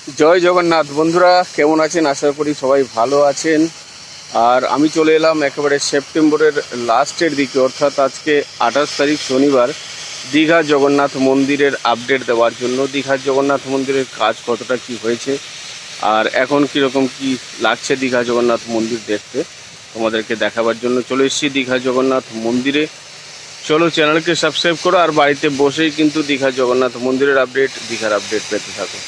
জয় জগন্নাথ বন্ধুরা, কেমন আছেন? আশা করি সবাই ভালো আছেন। আর আমি চলে এলাম একেবারে সেপ্টেম্বরের লাস্টের দিকে, অর্থাৎ আজকে 28 তারিখ শনিবার, দীঘা জগন্নাথ মন্দিরের আপডেট দেওয়ার জন্য। দীঘার জগন্নাথ মন্দিরের কাজ কতটা কি হয়েছে আর এখন কীরকম কি লাগছে দীঘা জগন্নাথ মন্দির দেখতে, তোমাদেরকে দেখাবার জন্য চলে এসেছি দীঘা জগন্নাথ মন্দিরে। চলো চ্যানেলকে সাবস্ক্রাইব করো আর বাড়িতে বসেই কিন্তু দীঘা জগন্নাথ মন্দিরের আপডেট, দীঘার আপডেট পেতে থাকো।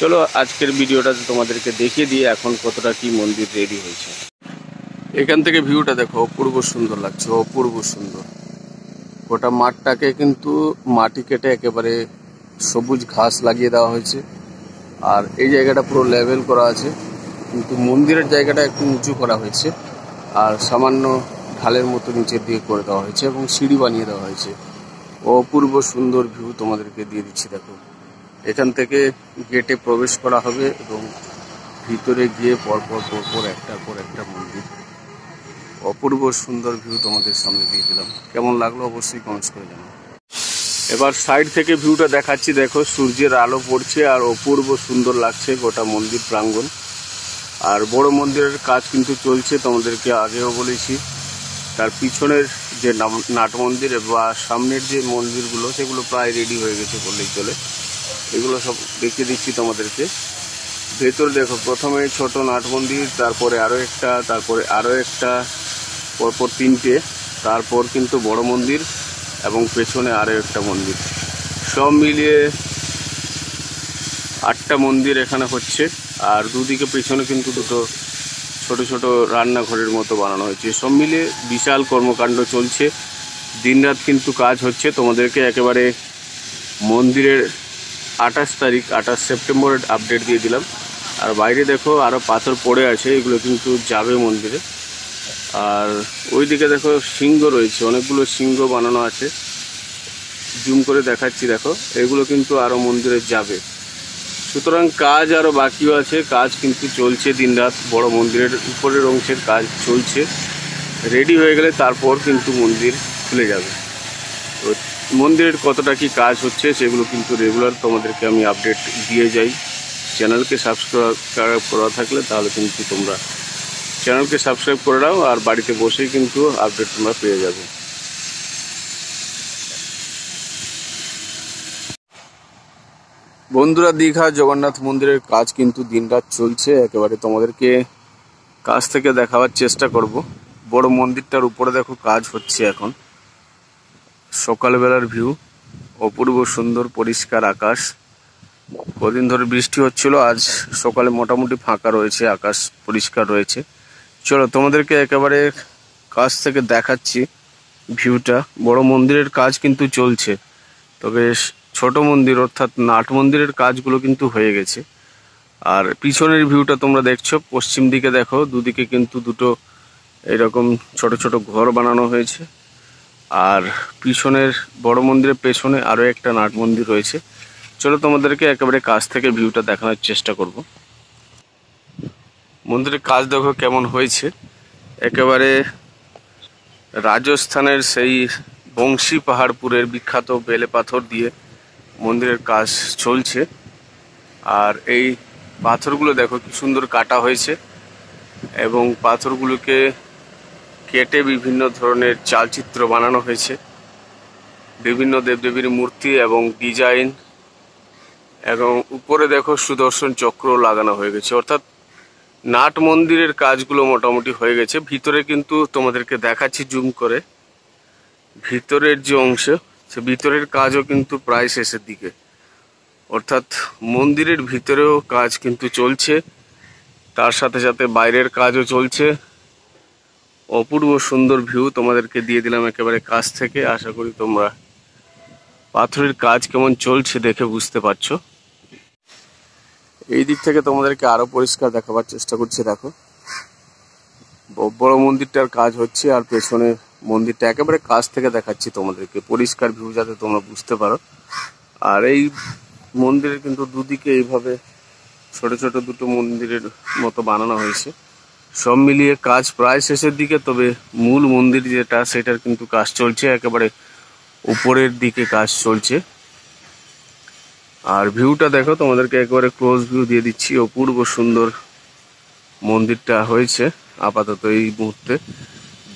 চলো আজকের ভিডিওটাতে তোমাদেরকে দেখিয়ে দিয়ে এখন কতটা কি মন্দির রেডি হয়েছে। এখান থেকে ভিউটা দেখো, অপূর্ব সুন্দর লাগছে, অপূর্ব সুন্দর। গোটা মাঠটাকে কিন্তু মাটি কেটে একেবারে সবুজ ঘাস লাগিয়ে দেওয়া হয়েছে। আর এই জায়গাটা পুরো লেভেল করা আছে, কিন্তু মন্দিরের জায়গাটা একটু উঁচু করা হয়েছে আর সামান্য ঢালের মতো নিচের দিকে করে দেওয়া হয়েছে এবং সিঁড়ি বানিয়ে দেওয়া হয়েছে। অপূর্ব সুন্দর ভিউ তোমাদেরকে দিয়ে দিচ্ছি দেখো। এখান থেকে গেটে প্রবেশ করা হবে এবং ভিতরে গিয়ে পরপর একটার পর একটা মন্দির। অপূর্ব সুন্দর ভিউ তোমাদের সামনে দিয়ে দিলাম। কেমন লাগলো অবশ্যই কমেন্টস করে জানাও। এবার সাইড থেকে ভিউটা দেখাচ্ছি দেখো, সূর্যের আলো পড়ছে আর অপূর্ব সুন্দর লাগছে গোটা মন্দির প্রাঙ্গণ। আর বড় মন্দিরের কাজ কিন্তু চলছে, তোমাদেরকে আগেও বলেছি। তার পিছনের যে নাট মন্দির বা সামনের যে মন্দিরগুলো সেগুলো প্রায় রেডি হয়ে গেছে বললেই চলে। এগুলো সব দেখিয়ে দিচ্ছি তোমাদেরকে। ভেতরে দেখো, প্রথমে ছোট নাট মন্দির, তারপরে আরও একটা, পরপর তিনটে, তারপর কিন্তু বড় মন্দির এবং পেছনে আরও একটা মন্দির। সব মিলিয়ে 8টা মন্দির এখানে হচ্ছে। আর দুদিকে পেছনে কিন্তু দুটো ছোট ছোট রান্নাঘরের মতো বানানো হয়েছে। সব মিলিয়ে বিশাল কর্মকাণ্ড চলছে, দিনরাত কিন্তু কাজ হচ্ছে। তোমাদেরকে একেবারে মন্দিরের 28 সেপ্টেম্বরের আপডেট দিয়ে দিলাম। আর বাইরে দেখো আরও পাথর পড়ে আছে, এগুলো কিন্তু যাবে মন্দিরে। আর ওইদিকে দেখো সিংহ রয়েছে, অনেকগুলো সিংহ বানানো আছে, জুম করে দেখাচ্ছি দেখো। এগুলো কিন্তু আরও মন্দিরে যাবে, সুতরাং কাজ আরও বাকিও আছে। কাজ কিন্তু চলছে দিনরাত। বড় মন্দিরের উপরের অংশের কাজ চলছে, রেডি হয়ে গেলে তারপর কিন্তু মন্দির খুলে যাবে। তো মন্দিরের কতটা কি কাজ হচ্ছে সেগুলো কিন্তু রেগুলার তোমাদেরকে আমি আপডেট দিয়ে যাই। চ্যানেলকে সাবস্ক্রাইব করা থাকলে তাহলে কিন্তু তোমরা চ্যানেলকে সাবস্ক্রাইব করে নাও আর বাড়িতে বসেই কিন্তু আপডেট তোমরা পেয়ে যাবে। বন্ধুরা, দীঘা জগন্নাথ মন্দিরের কাজ কিন্তু দিনরাত চলছে, একেবারে তোমাদেরকে কাছ থেকে দেখাবার চেষ্টা করব। বড় মন্দিরটার উপরে দেখো কাজ হচ্ছে এখন। সকালবেলার ভিউ, অপূর্ব সুন্দর পরিষ্কার আকাশ। কদিন ধরে বৃষ্টি হচ্ছিল, আজ সকালে মোটামুটি ফাঁকা রয়েছে, আকাশ পরিষ্কার রয়েছে। চলো তোমাদেরকে একেবারে কাছ থেকে দেখাচ্ছি ভিউটা। বড় মন্দিরের কাজ কিন্তু চলছে, তবে ছোট মন্দির অর্থাৎ নাট মন্দিরের কাজগুলো কিন্তু হয়ে গেছে। আর পিছনের ভিউটা তোমরা দেখছো, পশ্চিম দিকে দেখো, দুদিকে কিন্তু দুটো এরকম ছোট ছোট ঘর বানানো হয়েছে। আর পিছনের বড় মন্দিরের পেছনে আরও একটা নাট মন্দির রয়েছে। চলো তোমাদেরকে একেবারে কাছ থেকে ভিউটা দেখানোর চেষ্টা করব। মন্দিরের কাজ দেখো কেমন হয়েছে। একেবারে রাজস্থানের সেই বংশী পাহাড়পুরের বিখ্যাত বেলে পাথর দিয়ে মন্দিরের কাজ চলছে। আর এই পাথরগুলো দেখো কি সুন্দর কাটা হয়েছে এবং পাথরগুলোকে কেটে বিভিন্ন ধরনের চালচিত্র বানানো হয়েছে, বিভিন্ন দেবদেবীর মূর্তি এবং ডিজাইন। এবং উপরে দেখো সুদর্শন চক্র লাগানো হয়ে গেছে, অর্থাৎ নাট মন্দিরের কাজগুলো মোটামুটি হয়ে গেছে। ভিতরে কিন্তু তোমাদেরকে দেখাচ্ছি জুম করে, ভিতরের যে অংশ, সে ভিতরের কাজও কিন্তু প্রায় শেষের দিকে। অর্থাৎ মন্দিরের ভিতরেও কাজ কিন্তু চলছে, তার সাথে সাথে বাইরের কাজও চলছে। অপূর্ব সুন্দর ভিউ তোমাদেরকে দিয়ে দিলাম একেবারে কাছ থেকে। আশা করি তোমরা পাথরের কাজ কেমন চলছে দেখে বুঝতে পারছো। এই দিক থেকে তোমাদেরকে আরো পরিষ্কার দেখাবার চেষ্টা করছি দেখো। বড় মন্দিরটার কাজ হচ্ছে আর পেছনে মন্দিরটা একেবারে কাছ থেকে দেখাচ্ছি তোমাদেরকে, পরিষ্কার ভিউ যাতে তোমরা বুঝতে পারো। আর এই মন্দিরের কিন্তু দুদিকে এইভাবে ছোট ছোট দুটো মন্দিরের মতো বানানো হয়েছে। সব মিলিয়ে কাজ প্রায় শেষের দিকে, তবে মূল মন্দির যেটা সেটার কিন্তু কাজ চলছে, একেবারে উপরের দিকে কাজ চলছে। আর ভিউটা দেখো, তোমাদেরকে একেবারে ক্লোজ ভিউ দিয়ে দিচ্ছি। অপূর্ব সুন্দর মন্দিরটা হয়েছে আপাতত এই মুহূর্তে,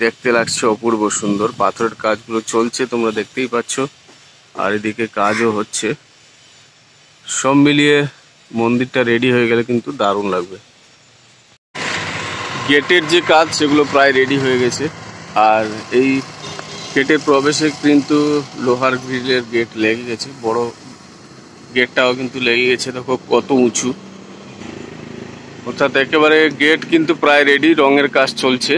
দেখতে লাগছে অপূর্ব সুন্দর। পাথরের কাজগুলো চলছে, তোমরা দেখতেই পাচ্ছ, আর এদিকে কাজও হচ্ছে। সব মিলিয়ে মন্দিরটা রেডি হয়ে গেলে কিন্তু দারুণ লাগবে। গেটের যে কাজ সেগুলো প্রায় রেডি হয়ে গেছে, আর এই গেটের প্রবেশে কিন্তু লোহার গ্রিলের গেট লেগে গেছে, বড় গেটটাও কিন্তু লেগে গেছে। দেখো কত উঁচু, অর্থাৎ একেবারে গেট কিন্তু প্রায় রেডি, রঙের কাজ চলছে।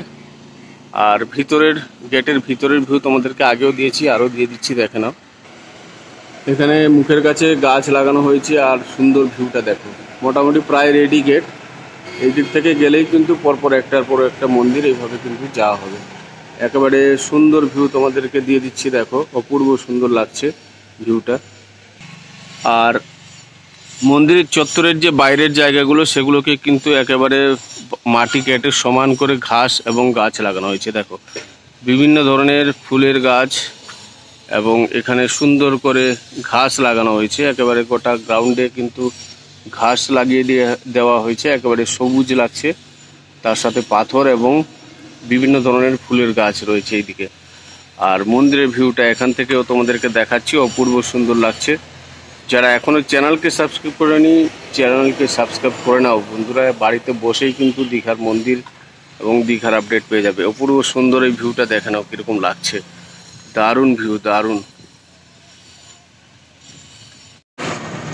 আর ভিতরের গেটের ভিতরের ভিউ তোমাদেরকে আগেও দিয়েছি, আরও দিয়ে দিচ্ছি, দেখে নাও। এখানে মুখের কাছে গাছ লাগানো হয়েছে, আর সুন্দর ভিউটা দেখো। মোটামুটি প্রায় রেডি গেট। এই দিক থেকে গেলেই কিন্তু পরপর একটার পর একটা মন্দির, এইভাবে কিন্তু যাওয়া হবে। একেবারে সুন্দর ভিউ তোমাদেরকে দিয়ে দিচ্ছি, দেখো অপূর্ব সুন্দর লাগছে ভিউটা। আর মন্দিরের চত্বরের যে বাইরের জায়গাগুলো সেগুলোকে কিন্তু একেবারে মাটি কেটে সমান করে ঘাস এবং গাছ লাগানো হয়েছে। দেখো বিভিন্ন ধরনের ফুলের গাছ, এবং এখানে সুন্দর করে ঘাস লাগানো হয়েছে। একেবারে গোটা গ্রাউন্ডে কিন্তু ঘাস লাগিয়ে দেওয়া হয়েছে, একেবারে সবুজ লাগছে। তার সাথে পাথর এবং বিভিন্ন ধরনের ফুলের গাছ রয়েছে এইদিকে। আর মন্দিরের ভিউটা এখান থেকেও তোমাদেরকে দেখাচ্ছি, অপূর্ব সুন্দর লাগছে। যারা এখনও চ্যানেলকে সাবস্ক্রাইব করেনি, চ্যানেলকে সাবস্ক্রাইব করে নাও বন্ধুরা। বাড়িতে বসেই কিন্তু দীঘার মন্দির এবং দীঘার আপডেট পেয়ে যাবে। অপূর্ব সুন্দর এই ভিউটা দেখে নাও কীরকম লাগছে, দারুণ ভিউ, দারুণ।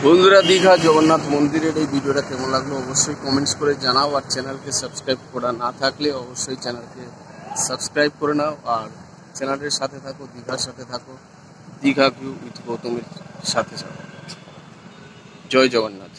বন্ধুরা, দীঘা জগন্নাথ মন্দিরের এই ভিডিওটা কেমন লাগলো অবশ্যই কমেন্টস করে জানাও। আর চ্যানেলকে সাবস্ক্রাইব করা না থাকলে অবশ্যই চ্যানেলকে সাবস্ক্রাইব করে নাও, আর চ্যানেলের সাথে থাকো, দীঘার সাথে থাকো, দীঘা ভিউ উইথ গৌতমের সাথে থাকো। জয় জগন্নাথ।